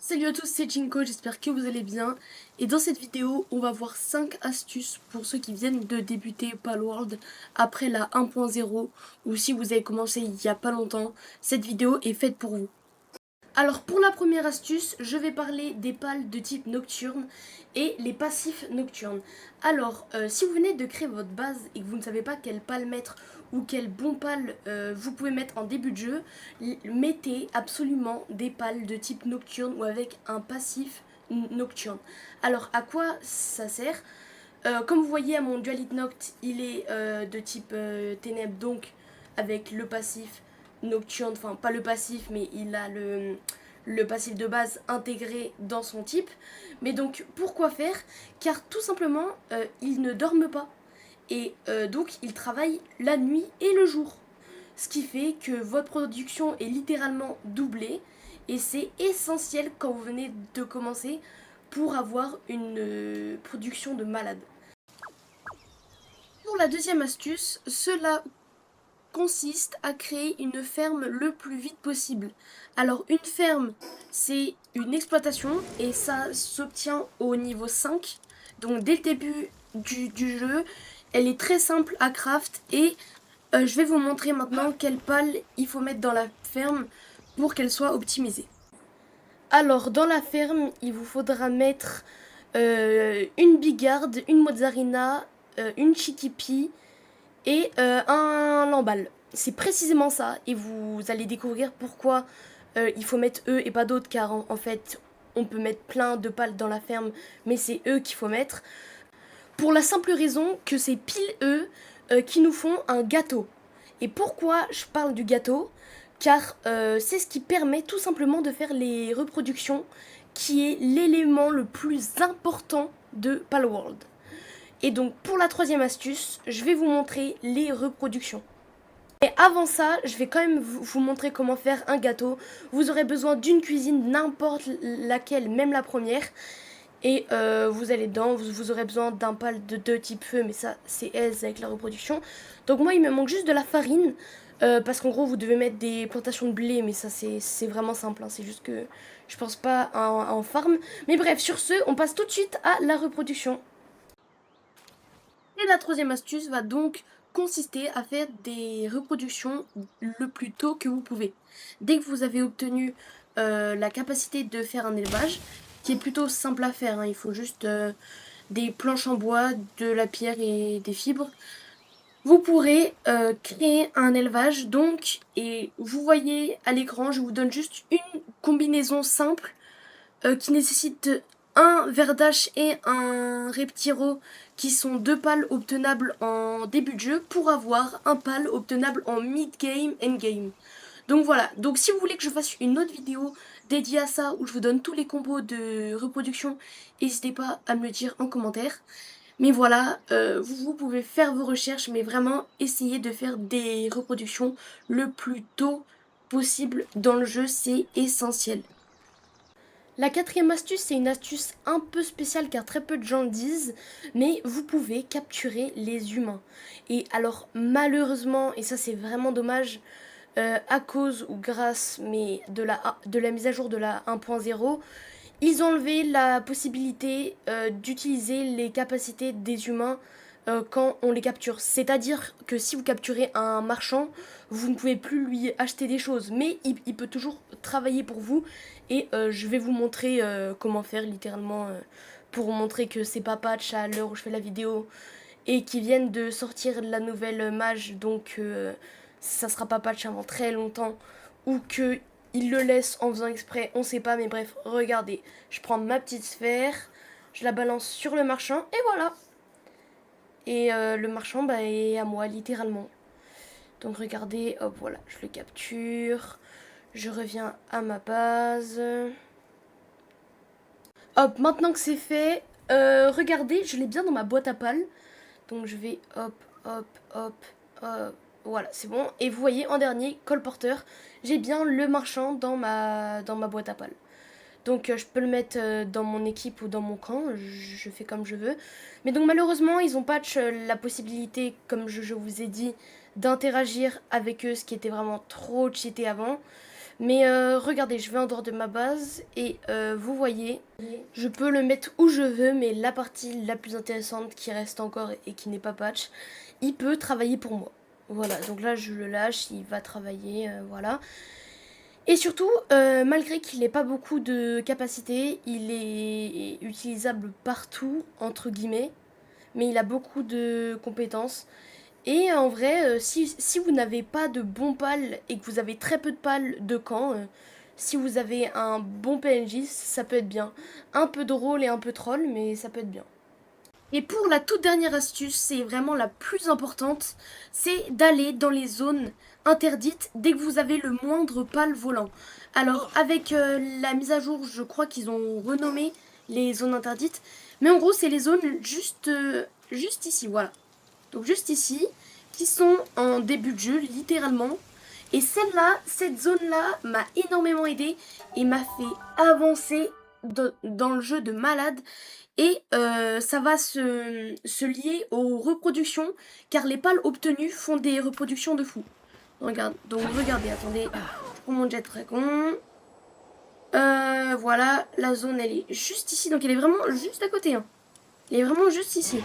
Salut à tous, c'est Jinko, j'espère que vous allez bien. Et dans cette vidéo, on va voir 5 astuces pour ceux qui viennent de débuter Palworld après la 1.0 ou si vous avez commencé il n'y a pas longtemps, cette vidéo est faite pour vous. Alors pour la première astuce, je vais parler des pals de type nocturne et les passifs nocturnes. Alors si vous venez de créer votre base et que vous ne savez pas quel pal mettre ou quel bon pal vous pouvez mettre en début de jeu, mettez absolument des pals de type nocturne ou avec un passif nocturne. Alors à quoi ça sert? Comme vous voyez à mon Dualite Noct, il est de type ténèbres, donc avec le passif nocturne, enfin pas le passif, mais il a le passif de base intégré dans son type. Mais donc pourquoi faire? Car tout simplement, il ne dorment pas. Et donc il travaille la nuit et le jour. Ce qui fait que votre production est littéralement doublée. Et c'est essentiel quand vous venez de commencer pour avoir une production de malade. Pour la deuxième astuce, cela consiste à créer une ferme le plus vite possible. Alors une ferme, c'est une exploitation et ça s'obtient au niveau 5. Donc dès le début du jeu, elle est très simple à craft et je vais vous montrer maintenant quelle palle il faut mettre dans la ferme pour qu'elle soit optimisée. Alors dans la ferme, il vous faudra mettre une bigarde, une mozzarina, une chiquipi et un lamballe. C'est précisément ça et vous allez découvrir pourquoi il faut mettre eux et pas d'autres car en fait on peut mettre plein de pales dans la ferme mais c'est eux qu'il faut mettre. Pour la simple raison que c'est pile eux qui nous font un gâteau. Et pourquoi je parle du gâteau? Car c'est ce qui permet tout simplement de faire les reproductions qui est l'élément le plus important de Palworld. Et donc pour la troisième astuce, je vais vous montrer les reproductions. Et avant ça, je vais quand même vous montrer comment faire un gâteau. Vous aurez besoin d'une cuisine, n'importe laquelle, même la première. Et vous allez dedans, vous aurez besoin d'un pal de deux types feu, mais ça c'est aise avec la reproduction. Donc moi il me manque juste de la farine, parce qu'en gros vous devez mettre des plantations de blé, mais ça c'est vraiment simple, hein. C'est juste que je pense pas en farm. Mais bref, sur ce, on passe tout de suite à la reproduction. Et la troisième astuce va donc consister à faire des reproductions le plus tôt que vous pouvez. Dès que vous avez obtenu la capacité de faire un élevage, qui est plutôt simple à faire, hein, il faut juste des planches en bois, de la pierre et des fibres. Vous pourrez créer un élevage donc, et vous voyez à l'écran, je vous donne juste une combinaison simple qui nécessite un verdache et un reptiro qui sont deux pals obtenables en début de jeu pour avoir un pal obtenable en mid-game, end-game. Donc voilà, donc si vous voulez que je fasse une autre vidéo dédiée à ça où je vous donne tous les combos de reproduction, n'hésitez pas à me le dire en commentaire. Mais voilà, vous pouvez faire vos recherches, mais vraiment essayez de faire des reproductions le plus tôt possible dans le jeu, c'est essentiel. La quatrième astuce, c'est une astuce un peu spéciale car très peu de gens le disent, mais vous pouvez capturer les humains. Et alors malheureusement, et ça c'est vraiment dommage, à cause ou grâce mais de la mise à jour de la 1.0, ils ont enlevé la possibilité d'utiliser les capacités des humains quand on les capture. C'est-à-dire que si vous capturez un marchand, vous ne pouvez plus lui acheter des choses, mais il peut toujours travailler pour vous. Et je vais vous montrer comment faire littéralement pour vous montrer que c'est pas patch à l'heure où je fais la vidéo et qui viennent de sortir la nouvelle mage, donc ça sera pas patch avant très longtemps, ou que il le laisse en faisant exprès, on sait pas, mais bref, regardez, je prends ma petite sphère, je la balance sur le marchand, et voilà. Et le marchand bah, est à moi, littéralement. Donc regardez, hop, voilà, je le capture, je reviens à ma base. Hop, maintenant que c'est fait, regardez, je l'ai bien dans ma boîte à pales. Donc je vais hop, hop, hop, voilà, c'est bon. Et vous voyez, en dernier, colporteur, j'ai bien le marchand dans ma boîte à pales. Donc je peux le mettre dans mon équipe ou dans mon camp, je fais comme je veux. Mais donc malheureusement, ils ont patch la possibilité, comme je vous ai dit, d'interagir avec eux, ce qui était vraiment trop cheaté avant. Mais regardez, je vais en dehors de ma base et vous voyez, je peux le mettre où je veux, mais la partie la plus intéressante qui reste encore et qui n'est pas patch, il peut travailler pour moi. Voilà, donc là je le lâche, il va travailler, voilà. Et surtout, malgré qu'il n'ait pas beaucoup de capacité, il est utilisable partout, entre guillemets, mais il a beaucoup de compétences. Et en vrai, si vous n'avez pas de bons pals et que vous avez très peu de pals de camp, si vous avez un bon PNJ, ça peut être bien. Un peu de rôle et un peu troll, mais ça peut être bien. Et pour la toute dernière astuce, c'est vraiment la plus importante, c'est d'aller dans les zones interdites dès que vous avez le moindre pal volant. Alors avec la mise à jour, je crois qu'ils ont renommé les zones interdites, mais en gros c'est les zones juste ici, voilà. Donc juste ici, qui sont en début de jeu, littéralement. Et celle-là, cette zone-là m'a énormément aidé et m'a fait avancer dans le jeu de malade. Et ça va se lier aux reproductions, car les pales obtenues font des reproductions de fou. Regarde, donc regardez, attendez, je prends mon jet dragon. Voilà, la zone elle est juste ici, donc elle est vraiment juste à côté. Hein. Elle est vraiment juste ici.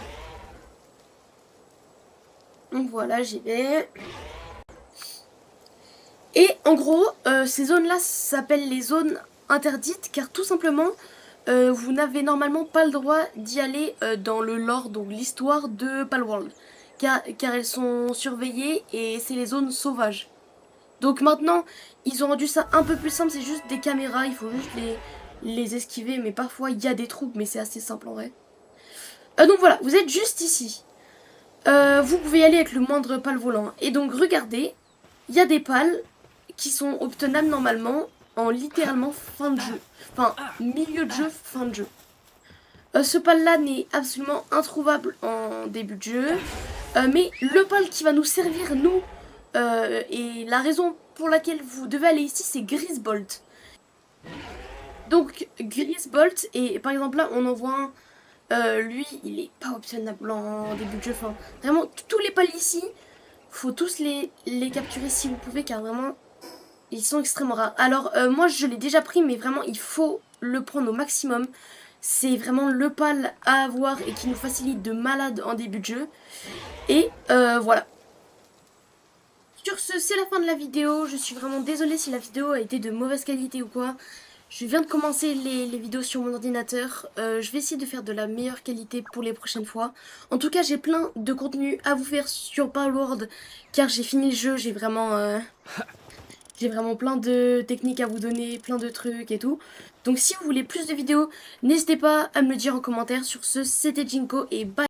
Donc voilà, j'y vais. Et en gros, ces zones-là s'appellent les zones interdites car tout simplement, vous n'avez normalement pas le droit d'y aller dans le lore, donc l'histoire de Palworld. Car elles sont surveillées et c'est les zones sauvages. Donc maintenant, ils ont rendu ça un peu plus simple, c'est juste des caméras, il faut juste les esquiver, mais parfois il y a des troupes, mais c'est assez simple en vrai. Donc voilà, vous êtes juste ici. Vous pouvez y aller avec le moindre pal volant. Et donc regardez, il y a des pales qui sont obtenables normalement en littéralement fin de jeu. Enfin, milieu de jeu, fin de jeu. Ce pal là n'est absolument introuvable en début de jeu. Mais le pal qui va nous servir, nous, et la raison pour laquelle vous devez aller ici, c'est Grisbolt. Donc Grisbolt, et par exemple là, on en voit un. Lui, il est pas optionnable en début de jeu. Enfin, vraiment, tous les pals ici, faut tous les capturer si vous pouvez, car vraiment, ils sont extrêmement rares. Alors, moi, je l'ai déjà pris, mais vraiment, il faut le prendre au maximum. C'est vraiment le pal à avoir et qui nous facilite de malade en début de jeu. Et voilà. Sur ce, c'est la fin de la vidéo. Je suis vraiment désolée si la vidéo a été de mauvaise qualité ou quoi. Je viens de commencer les vidéos sur mon ordinateur. Je vais essayer de faire de la meilleure qualité pour les prochaines fois. En tout cas, j'ai plein de contenu à vous faire sur Palworld, car j'ai fini le jeu. J'ai vraiment plein de techniques à vous donner, plein de trucs et tout. Donc si vous voulez plus de vidéos, n'hésitez pas à me le dire en commentaire. Sur ce, c'était Jinko et bye.